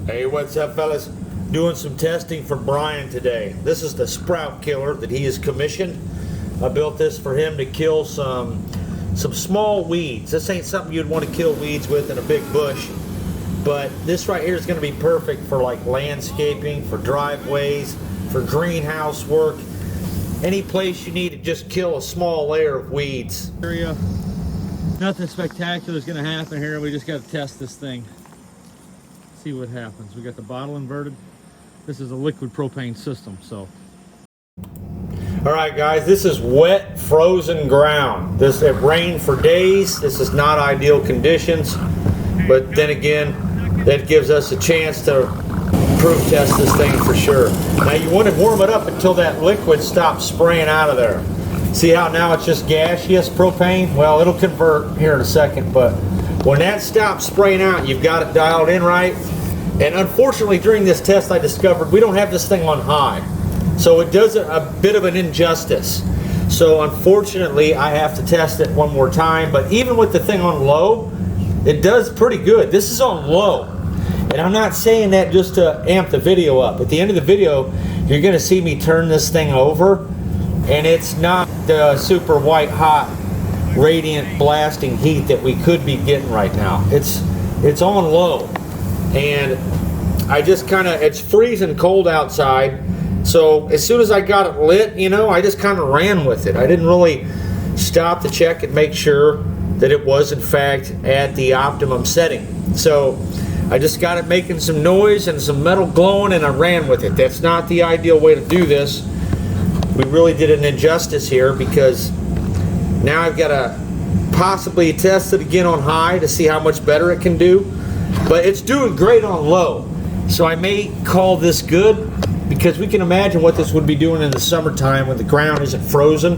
Hey, what's up, fellas? Doing some testing for Brian today. This is the sprout killer that he has commissioned. I built this for him to kill some small weeds. This ain't something you'd want to kill weeds with in a big bush, but this right here is going to be perfect for like landscaping, for driveways, for greenhouse work, any place you need to just kill a small layer of weeds. Nothing spectacular is going to happen here. We just got to test this thing, see what happens. We got the bottle inverted. This is a liquid propane system, so. All right, guys, this is wet, frozen ground. It rained for days. This is not ideal conditions, but then again, that gives us a chance to proof test this thing for sure. Now you want to warm it up until that liquid stops spraying out of there. See how now it's just gaseous propane? Well, it'll convert here in a second, but when that stops spraying out, you've got it dialed in right. And unfortunately, during this test, I discovered we don't have this thing on high. So it does a bit of an injustice. So unfortunately, I have to test it one more time. But even with the thing on low, it does pretty good. This is on low. And I'm not saying that just to amp the video up. At the end of the video, you're going to see me turn this thing over. And it's not the super white hot, radiant blasting heat that we could be getting right now. It's on low. And I just it's freezing cold outside. So as soon as I got it lit, I just kind of ran with it. I didn't really stop to check and make sure that it was in fact at the optimum setting. So I just got it making some noise and some metal glowing, and I ran with it. That's not the ideal way to do this. We really did an injustice here, because now I've got to possibly test it again on high to see how much better it can do. But it's doing great on low. So I may call this good, because we can imagine what this would be doing in the summertime when the ground isn't frozen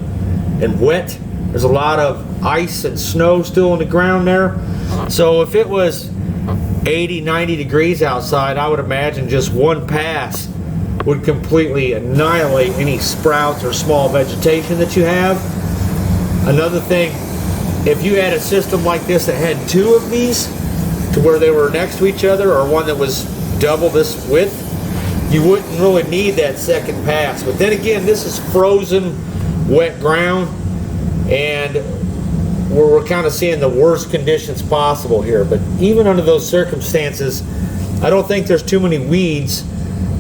and wet. There's a lot of ice and snow still in the ground there. So if it was 80, 90 degrees outside, I would imagine just one pass would completely annihilate any sprouts or small vegetation that you have. Another thing, if you had a system like this that had two of these to where they were next to each other, or one that was double this width, you wouldn't really need that second pass. But then again, this is frozen, wet ground, and we're kind of seeing the worst conditions possible here. But even under those circumstances, I don't think there's too many weeds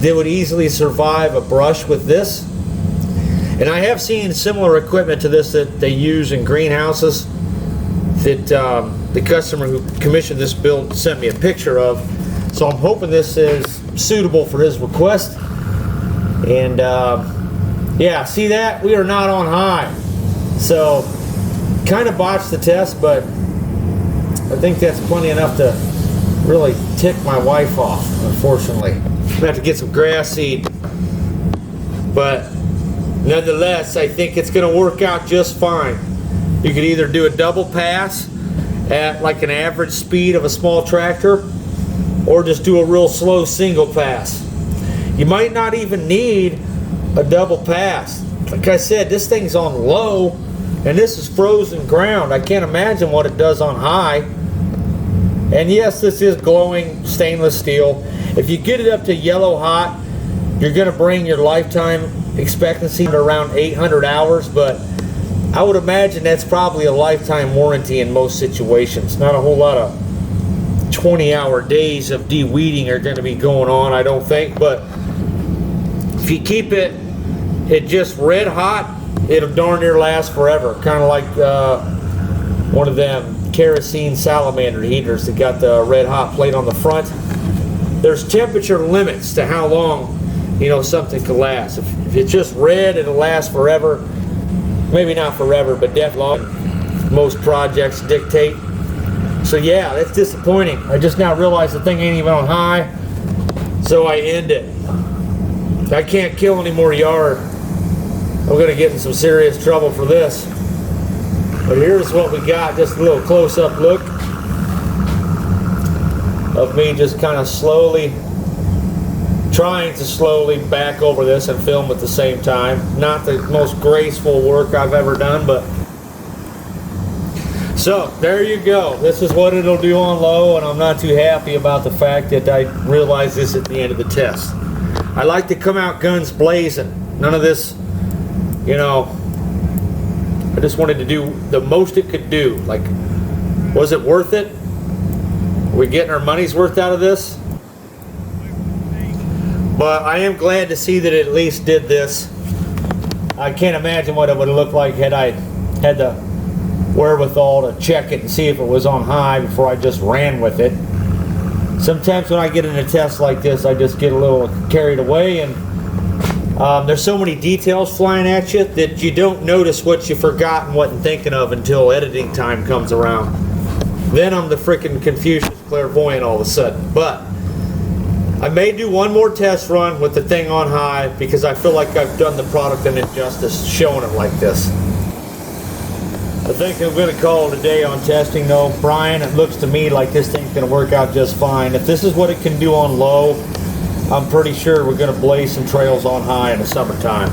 that would easily survive a brush with this. And I have seen similar equipment to this that they use in greenhouses that the customer who commissioned this build sent me a picture of. So I'm hoping this is suitable for his request. And yeah, see that? We are not on high. So kind of botched the test, but I think that's plenty enough to really tick my wife off, unfortunately. I'm gonna have to get some grass seed. But nonetheless, I think it's gonna work out just fine. You could either do a double pass at like an average speed of a small tractor, or just do a real slow single pass. You might not even need a double pass. Like I said, this thing's on low, and this is frozen ground. I can't imagine what it does on high. And yes, this is glowing stainless steel. If you get it up to yellow hot, you're gonna bring your lifetime expectancy to around 800 hours, but I would imagine that's probably a lifetime warranty in most situations. Not a whole lot of 20-hour days of de-weeding are going to be going on, I don't think. But if you keep it just red hot, it'll darn near last forever. Kind of like one of them kerosene salamander heaters that got the red hot plate on the front. There's temperature limits to how long something can last. If it's just red, it'll last forever. Maybe not forever, but definitely most projects dictate. So yeah, that's disappointing. I just now realized the thing ain't even on high, so I end it. I can't kill any more yard. I'm gonna get in some serious trouble for this. But here's what we got, just a little close-up look of me just kind of trying to slowly back over this and film at the same time. Not the most graceful work I've ever done, but So there you go. This is what it'll do on low, and I'm not too happy about the fact that I realized this at the end of the test. I like to come out guns blazing. None of this, you know, I just wanted to do the most it could do. Like, was it worth it? Are we getting our money's worth out of this? But I am glad to see that it at least did this. I can't imagine what it would have looked like had I had the wherewithal to check it and see if it was on high before I just ran with it. Sometimes when I get in a test like this, I just get a little carried away, and there's so many details flying at you that you don't notice what you forgot and wasn't thinking of until editing time comes around. Then I'm the freaking Confucius clairvoyant all of a sudden. But I may do one more test run with the thing on high because I feel like I've done the product an injustice showing it like this. I think I'm going to call it a day on testing though. Brian, it looks to me like this thing's going to work out just fine. If this is what it can do on low, I'm pretty sure we're going to blaze some trails on high in the summertime.